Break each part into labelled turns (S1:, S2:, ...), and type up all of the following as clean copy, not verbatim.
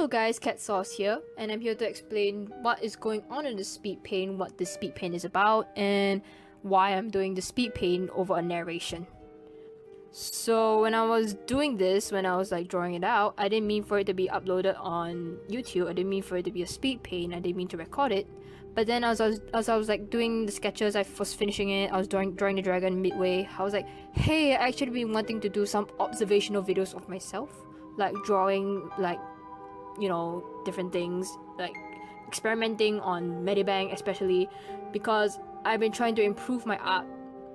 S1: Hello guys, Cat Sauce here, and I'm here to explain what is going on in the speed paint, what the speed paint is about, and why I'm doing the speed paint over a narration. So when I was doing this, when I was drawing it out, I didn't mean for it to be uploaded on YouTube. I didn't mean for it to be a speed paint. I didn't mean to record it. But then as I was doing the sketches, I was finishing it. I was drawing the dragon midway. I was like, hey, I actually been wanting to do some observational videos of myself, like drawing different things, like experimenting on Medibang, especially because I've been trying to improve my art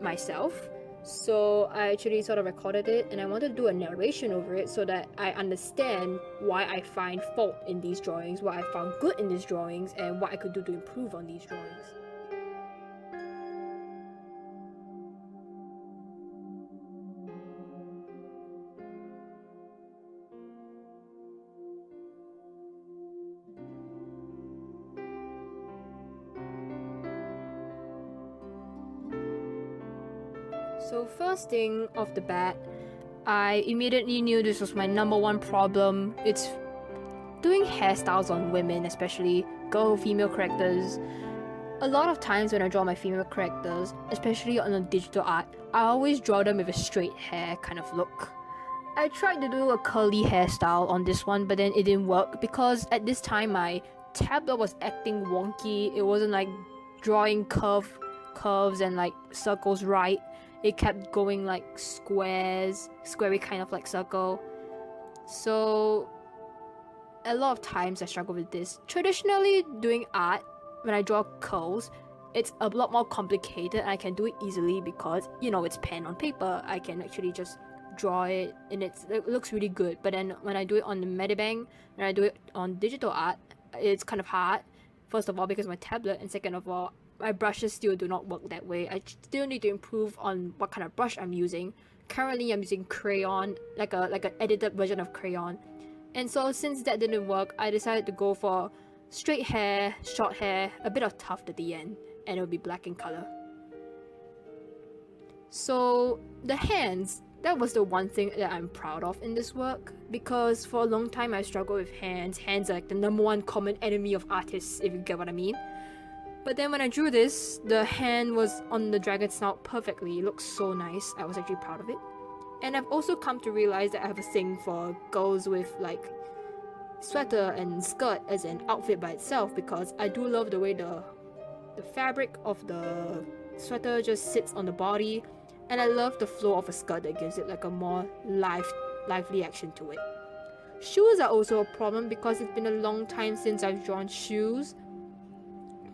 S1: myself. So I actually sort of recorded it, and I wanted to do a narration over it so that I understand why I find fault in these drawings, what I found good in these drawings, and what I could do to improve on these drawings. So first thing off the bat, I immediately knew this was my number one problem. It's doing hairstyles on women, especially female characters. A lot of times when I draw my female characters, especially on a digital art, I always draw them with a straight hair kind of look. I tried to do a curly hairstyle on this one, but then it didn't work because at this time my tablet was acting wonky. It wasn't like drawing curves and like circles right. It kept going like squarey kind of like circle. So a lot of times I struggle with this. Traditionally, doing art, when I draw curls, it's a lot more complicated. I can do it easily because, it's pen on paper. I can actually just draw it and it looks really good. But then when I do it on the Medibang, when I do it on digital art, it's kind of hard. First of all, because of my tablet, and second of all, my brushes still do not work that way. I still need to improve on what kind of brush I'm using. Currently, I'm using crayon, like an edited version of crayon. And so since that didn't work, I decided to go for straight hair, short hair, a bit of tuft at the end, and it'll be black in color. So the hands, that was the one thing that I'm proud of in this work, because for a long time I struggled with hands. Hands are like the number one common enemy of artists, if you get what I mean. But then when I drew this, the hand was on the dragon's snout perfectly. It looks so nice. I was actually proud of it. And I've also come to realize that I have a thing for girls with like sweater and skirt as an outfit by itself, because I do love the way the fabric of the sweater just sits on the body, and I love the flow of a skirt that gives it like a more lively action to it. Shoes are also a problem because it's been a long time since I've drawn shoes.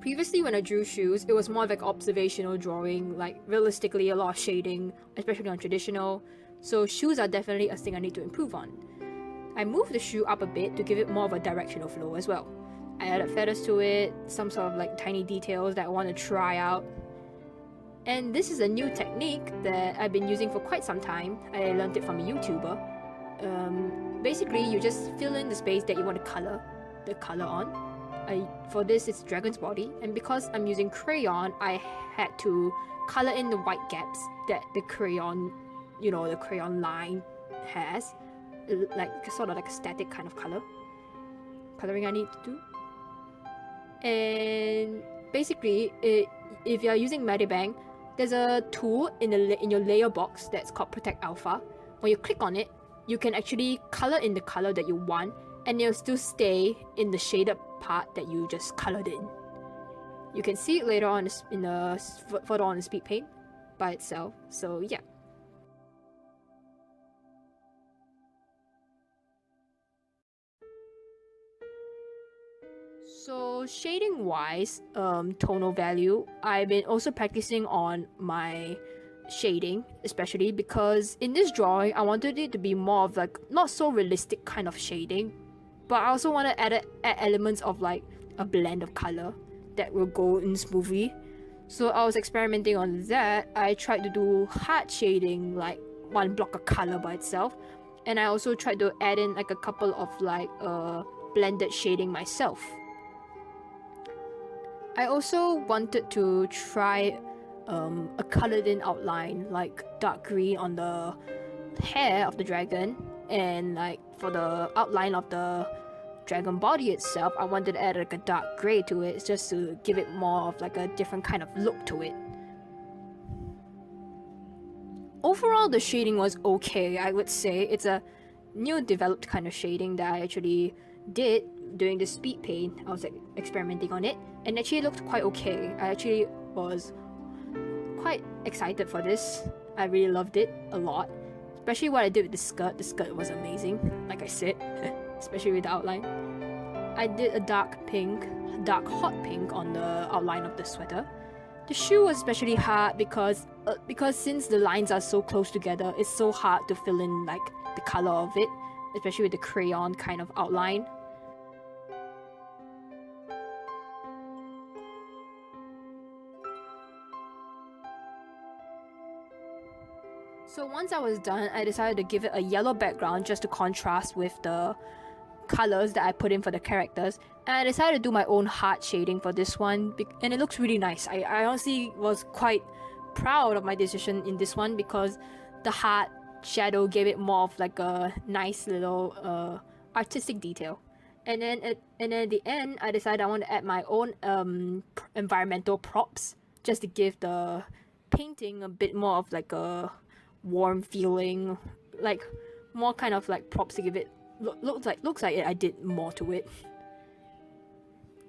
S1: Previously, when I drew shoes, it was more like observational drawing, like realistically a lot of shading, especially on traditional. So shoes are definitely a thing I need to improve on. I moved the shoe up a bit to give it more of a directional flow as well. I added feathers to it, some sort of like tiny details that I want to try out. And this is a new technique that I've been using for quite some time. I learned it from a YouTuber. Basically, you just fill in the space that you want to color the color on. For this, it's dragon's body, and because I'm using crayon, I had to color in the white gaps that the crayon, the crayon line has, like sort of like a static kind of coloring I need to do. And basically, if you're using Medibang, there's a tool in your layer box that's called Protect Alpha. When you click on it, you can actually color in the color that you want, and it'll still stay in the shaded part that you just colored in. You can see it later on further on the speed paint by itself. So yeah. So shading wise, tonal value, I've been also practicing on my shading, especially because in this drawing I wanted it to be more of like not so realistic kind of shading, but I also want to add elements of like a blend of color that will go in smoothly. So I was experimenting on that. I tried to do hard shading, like one block of color by itself, and I also tried to add in like a couple of like blended shading myself. I also wanted to try a colored in outline, like dark green on the hair of the dragon, and like for the outline of the dragon body itself, I wanted to add like a dark grey to it, just to give it more of like a different kind of look to it. Overall, the shading was okay, I would say. It's a new developed kind of shading that I actually did during the speed paint. I was like experimenting on it, and actually looked quite okay. I actually was quite excited for this. I really loved it a lot, especially what I did with the skirt. The skirt was amazing, like I said, especially with the outline. I did a dark hot pink on the outline of the sweater. The shoe was especially hard because since the lines are so close together, it's so hard to fill in like the color of it, especially with the crayon kind of outline. So once I was done, I decided to give it a yellow background just to contrast with the colors that I put in for the characters, and I decided to do my own heart shading for this one, and it looks really nice. I honestly was quite proud of my decision in this one because the heart shadow gave it more of like a nice little artistic detail. And then at the end, I decided I want to add my own environmental props just to give the painting a bit more of like a warm feeling, like more kind of like props to give it looks like I did more to it.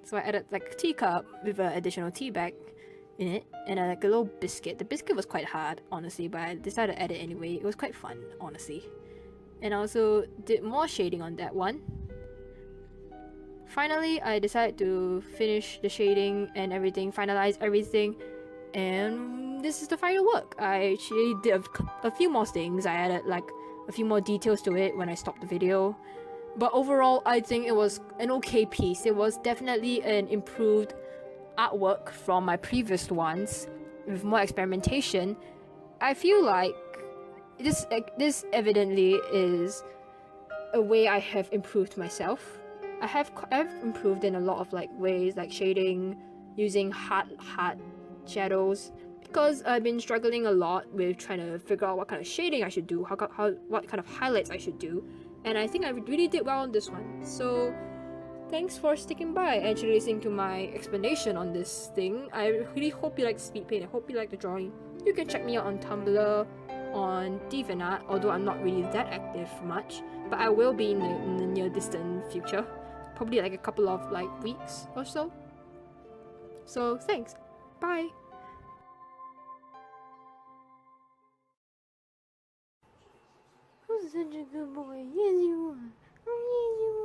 S1: So I added like a teacup with an additional tea bag in it, and like a little biscuit. The biscuit was quite hard, honestly, but I decided to add it anyway. It was quite fun, honestly. And I also did more shading on that one. Finally, I decided to finish the shading and everything, finalize everything, and this is the final work. I actually did a few more things. I added like a few more details to it when I stopped the video. But overall, I think it was an okay piece. It was definitely an improved artwork from my previous ones with more experimentation. I feel like this evidently is a way I have improved myself. I've improved in a lot of like ways, like shading, using hard shadows, because I've been struggling a lot with trying to figure out what kind of shading I should do, what kind of highlights I should do, and I think I really did well on this one. So thanks for sticking by and actually listening to my explanation on this thing. I really hope you like speed paint. I hope you like the drawing. You can check me out on Tumblr, on DeviantArt, although I'm not really that active much, but I will be in the near distant future, probably like a couple of like weeks or so. So thanks. Bye. Who's such a good boy? Yes, you are. Oh, yes, you